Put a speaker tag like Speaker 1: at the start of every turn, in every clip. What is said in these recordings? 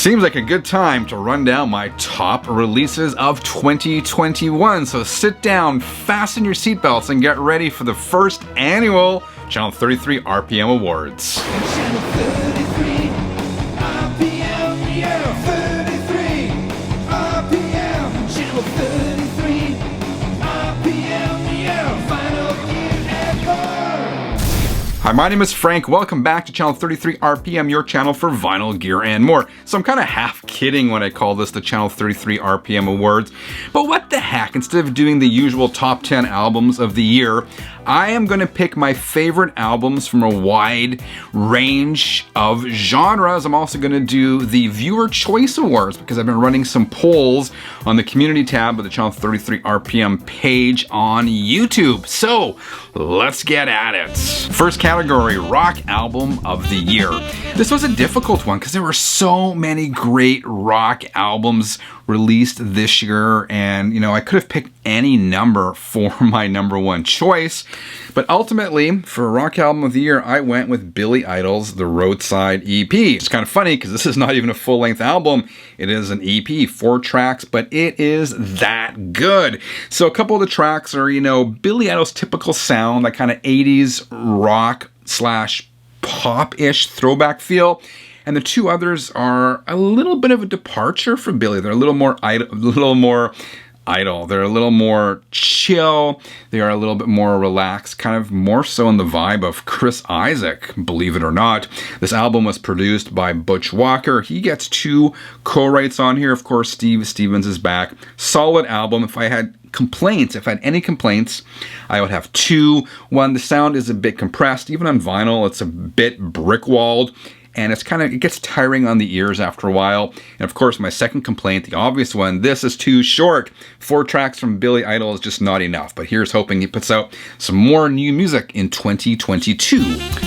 Speaker 1: Seems like a good time to run down my top releases of 2021. So sit down, fasten your seatbelts, and get ready for the first annual Channel 33 RPM Awards.
Speaker 2: Channel 33 RPM, yeah, 33 RPM, Channel 33 RPM, yeah, final year ever.
Speaker 1: Hi, my name is Frank. Welcome back to Channel 33 RPM, your channel for vinyl gear and more. So I'm kind of half kidding when I call this the Channel 33 RPM Awards, but what the heck, instead of doing the usual top 10 albums of the year, I am going to pick my favorite albums from a wide range of genres. I'm also going to do the Viewer Choice Awards because I've been running some polls on the community tab of the Channel 33 RPM page on YouTube. So let's get at it. First category, Rock Album of the Year. This was a difficult one because there were so many great rock albums released this year, and I could have picked any number for my number one choice, but ultimately for Rock Album of the Year I went with Billy Idol's The Roadside EP. It's kind of funny because this is not even a full-length album, it is an EP, 4 tracks, but it is that good. So a couple of the tracks are Billy Idol's typical sound, that kind of 80s rock slash pop-ish throwback feel. And the two others are a little bit of a departure from Billy. They're a little more idle. They're a little more chill. They are a little bit more relaxed, kind of more so in the vibe of Chris Isaak, believe it or not. This album was produced by Butch Walker. He gets 2 co-writes on here. Of course, Steve Stevens is back. Solid album. If I had any complaints, I would have 2. One, the sound is a bit compressed. Even on vinyl, it's a bit brick-walled. And it gets tiring on the ears after a while. And of course, my second complaint, the obvious one, this is too short. 4 tracks from Billy Idol is just not enough. But here's hoping he puts out some more new music in 2022.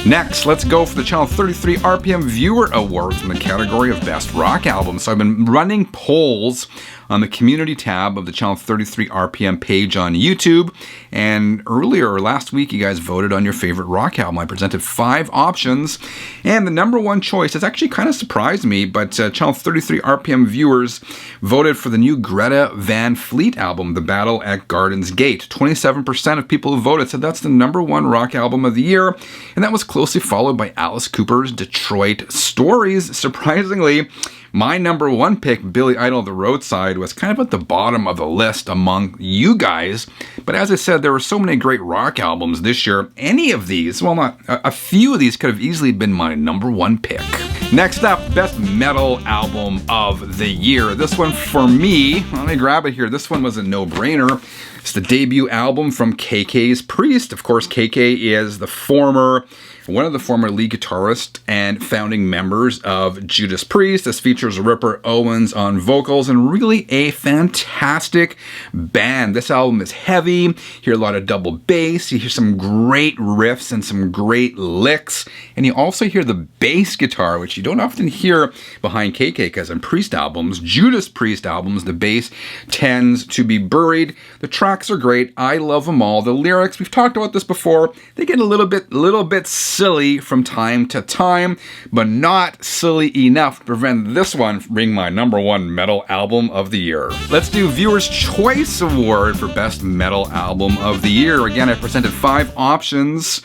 Speaker 1: Next, let's go for the Channel 33 RPM Viewer Awards in the category of Best Rock Album. So I've been running polls on the community tab of the Channel 33 RPM page on YouTube. And earlier, last week, you guys voted on your favorite rock album. I presented 5 options, and the number one choice has actually kind of surprised me, but Channel 33 RPM viewers voted for the new Greta Van Fleet album, The Battle at Garden's Gate. 27% of people who voted said that's the number one rock album of the year, and that was closely followed by Alice Cooper's Detroit Stories. Surprisingly, my number one pick, Billy Idol, The Roadside, was kind of at the bottom of the list among you guys. But as I said, there were so many great rock albums this year. Any of these, well, not a few of these could have easily been my number one pick. Next up, Best Metal Album of the Year. This one for me, let me grab it here. This one was a no-brainer. It's the debut album from KK's Priest. Of course, KK is one of the former lead guitarists and founding members of Judas Priest. This features Ripper Owens on vocals and really a fantastic band. This album is heavy. You hear a lot of double bass. You hear some great riffs and some great licks. And you also hear the bass guitar, which you don't often hear behind KK because in Priest albums, Judas Priest albums, the bass tends to be buried. The tracks are great. I love them all. The lyrics, we've talked about this before, they get a little bit silly from time to time, but not silly enough to prevent this one from being my number one metal album of the year. Let's do Viewer's Choice Award for Best Metal Album of the Year. Again, I presented 5 options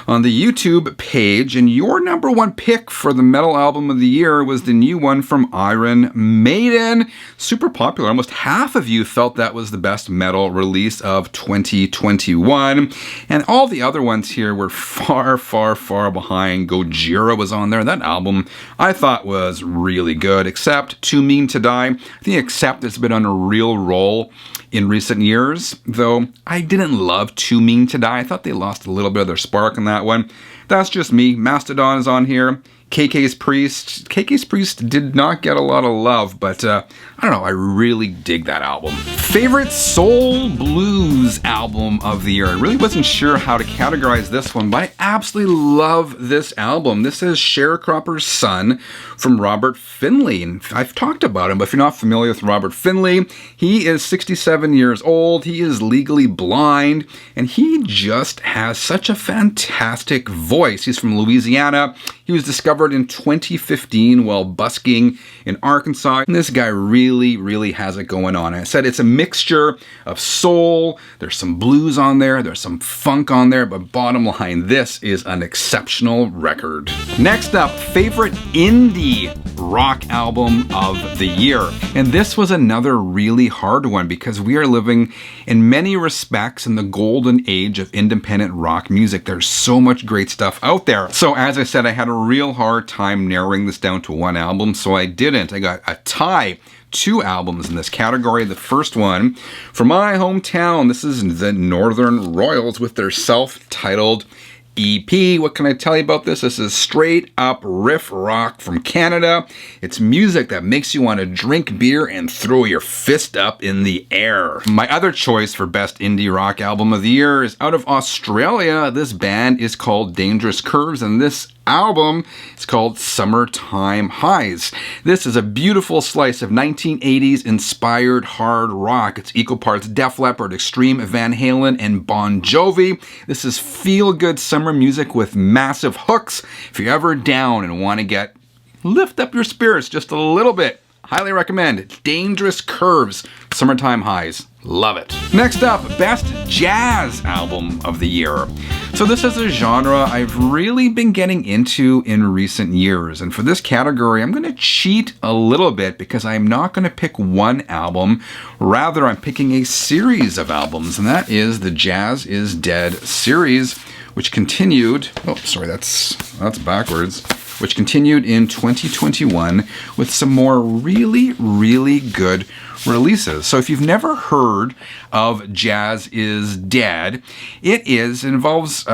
Speaker 1: on the YouTube page, and your number one pick for the metal album of the year was the new one from Iron Maiden. Super popular. Almost half of you felt that was the best metal release of 2021, and all the other ones here were far behind. Gojira was on there. That album I thought was really good, except Too Mean to Die. I think Accept has been on a real roll in recent years, though I didn't love Too Mean to Die. I thought they lost a little bit of their spark in that one. That's just me. Mastodon is on here. KK's Priest did not get a lot of love, but I don't know, I really dig that album. Favorite soul blues album of the year. I really wasn't sure how to categorize this one, but I absolutely love this album. This is Sharecropper's Son from Robert Finley. And I've talked about him, but if you're not familiar with Robert Finley, he is 67 years old. He is legally blind, and he just has such a fantastic voice. He's from Louisiana. He was discovered in 2015 while busking in Arkansas. And this guy really, really has it going on. I said it's a mixture of soul. There's some blues on there. There's some funk on there. But bottom line, this is an exceptional record. Next up, favorite indie rock album of the year. And this was another really hard one because we are living in many respects in the golden age of independent rock music. There's so much great stuff out there. So as I said, I had a real hard time narrowing this down to one album, so I didn't. I got a tie. 2 albums in this category. The first one from my hometown. This is the Northern Royals with their self-titled EP. What can I tell you about this? This is straight up riff rock from Canada. It's music that makes you want to drink beer and throw your fist up in the air. My other choice for best indie rock album of the year is out of Australia. This band is called Dangerous Curves, and this album is called Summertime Highs. This is a beautiful slice of 1980s inspired hard rock. It's equal parts Def Leppard, Extreme, Van Halen, and Bon Jovi. This is feel-good summer music with massive hooks. If you're ever down and want to lift up your spirits just a little bit, highly recommend Dangerous Curves, Summertime Highs. Love it. Next up, best jazz album of the year. So this is a genre I've really been getting into in recent years. And for this category, I'm going to cheat a little bit because I'm not going to pick one album. Rather, I'm picking a series of albums, and that is the Jazz is Dead series, which continued, that's backwards, which continued in 2021 with some more really, really good releases. So if you've never heard of Jazz is Dead, it involves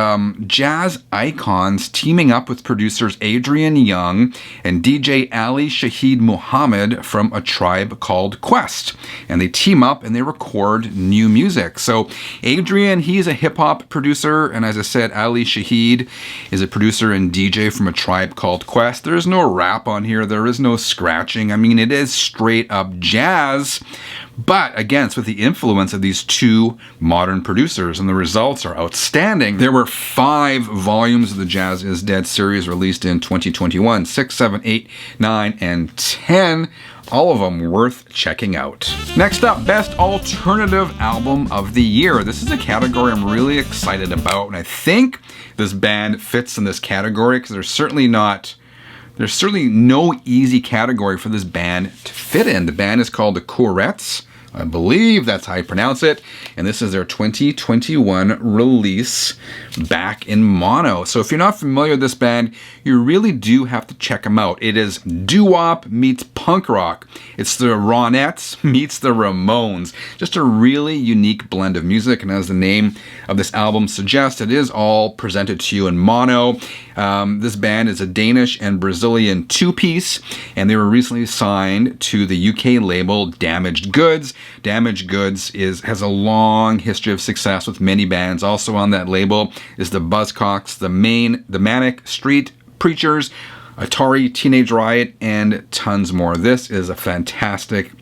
Speaker 1: jazz icons teaming up with producers Adrian Young and DJ Ali Shaheed Muhammad from A Tribe Called Quest. And they team up and they record new music. So Adrian, he's a hip-hop producer, and as I said, Ali Shaheed is a producer and DJ from A Tribe Called Quest. There's no rap on here. There is no scratching. I mean, it is straight up jazz. But again, it's with the influence of these 2 modern producers, and the results are outstanding. There were 5 volumes of the Jazz is Dead series released in 2021, 6, 7, 8, 9, and 10. All of them worth checking out. Next up, best alternative album of the year. This is a category I'm really excited about, and I think this band fits in this category because there's certainly no easy category for this band to fit in. The band is called the Courettes. I believe that's how you pronounce it. And this is their 2021 release, Back in Mono. So if you're not familiar with this band, you really do have to check them out. It is doo-wop meets punk rock. It's the Ronettes meets the Ramones. Just a really unique blend of music. And as the name of this album suggests, it is all presented to you in mono. This band is a Danish and Brazilian 2-piece, and they were recently signed to the UK label Damaged Goods. Damaged Goods has a long history of success with many bands. Also on that label is the Buzzcocks, the Manic Street Preachers, Atari Teenage Riot, and tons more. This is a fantastic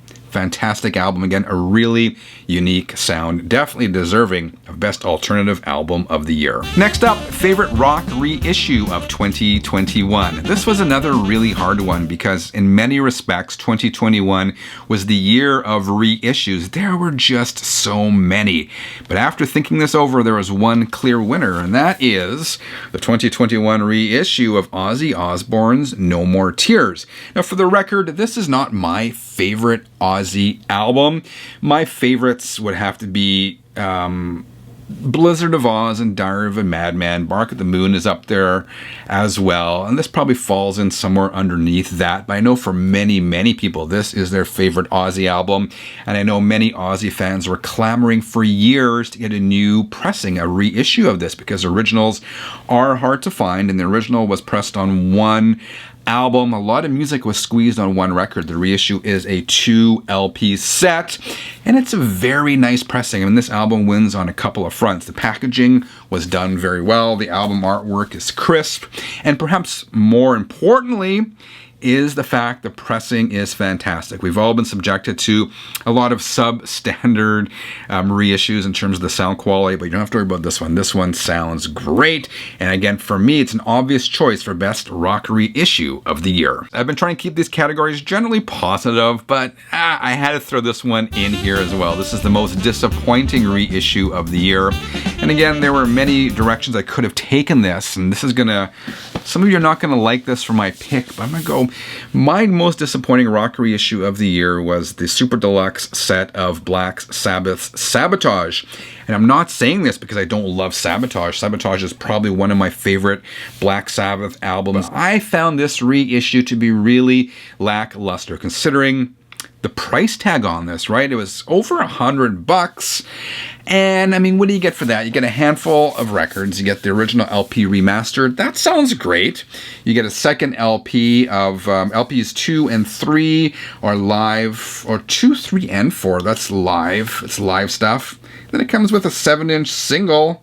Speaker 1: album. Again, a really unique sound. Definitely deserving of Best Alternative Album of the Year. Next up, favorite rock reissue of 2021. This was another really hard one because in many respects, 2021 was the year of reissues. There were just so many. But after thinking this over, there was one clear winner, and that is the 2021 reissue of Ozzy Osbourne's No More Tears. Now, for the record, this is not my favorite Ozzy album. My favorites would have to be Blizzard of Oz and Diary of a Madman. Bark at the Moon is up there as well, and this probably falls in somewhere underneath that, but I know for many, many people this is their favorite Ozzy album, and I know many Ozzy fans were clamoring for years to get a new pressing, a reissue of this, because originals are hard to find, and the original was pressed on one album. A lot of music was squeezed on one record. The Reissue is a 2 LP set, and it's a very nice pressing. I mean, this album wins on a couple of fronts. The packaging was done very well. The album artwork is crisp, and perhaps more importantly is the fact the pressing is fantastic. We've all been subjected to a lot of substandard reissues in terms of the sound quality, but you don't have to worry about this one. This one sounds great. And again, for me, it's an obvious choice for best rock reissue of the year. I've been trying to keep these categories generally positive, but I had to throw this one in here as well. This is the most disappointing reissue of the year. And again, there were many directions I could have taken this, and this is gonna, some of you are not gonna like this for my pick, but I'm gonna go. My most disappointing rock reissue of the year was the Super Deluxe set of Black Sabbath's Sabotage. And I'm not saying this because I don't love Sabotage. Sabotage is probably one of my favorite Black Sabbath albums. I found this reissue to be really lackluster, considering the price tag on this, right? It was over $100. And I mean, what do you get for that? You get a handful of records. You get the original LP remastered. That sounds great. You get a second LP of LPs 2 and 3 are live, or 2, 3, and 4. That's live. It's live stuff. Then it comes with a 7-inch single.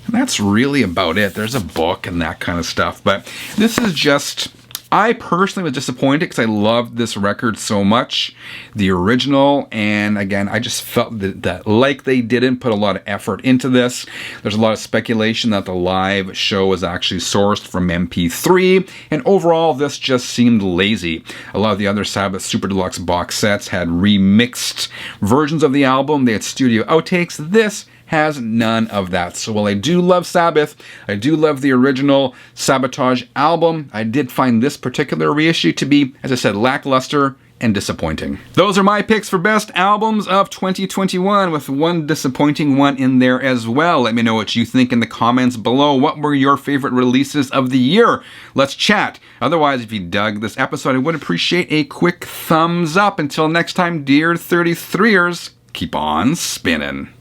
Speaker 1: And that's really about it. There's a book and that kind of stuff. But this is just, I personally was disappointed because I loved this record so much, the original, and again, I just felt that like they didn't put a lot of effort into this. There's a lot of speculation that the live show was actually sourced from MP3, and overall, this just seemed lazy. A lot of the other Sabbath Super Deluxe box sets had remixed versions of the album. They had studio outtakes. This has none of that. So while I do love Sabbath, I do love the original Sabotage album, I did find this particular reissue to be, as I said, lackluster and disappointing. Those are my picks for best albums of 2021, with one disappointing one in there as well. Let me know what you think in the comments below. What were your favorite releases of the year? Let's chat. Otherwise, if you dug this episode, I would appreciate a quick thumbs up. Until next time, dear 33ers, keep on spinning.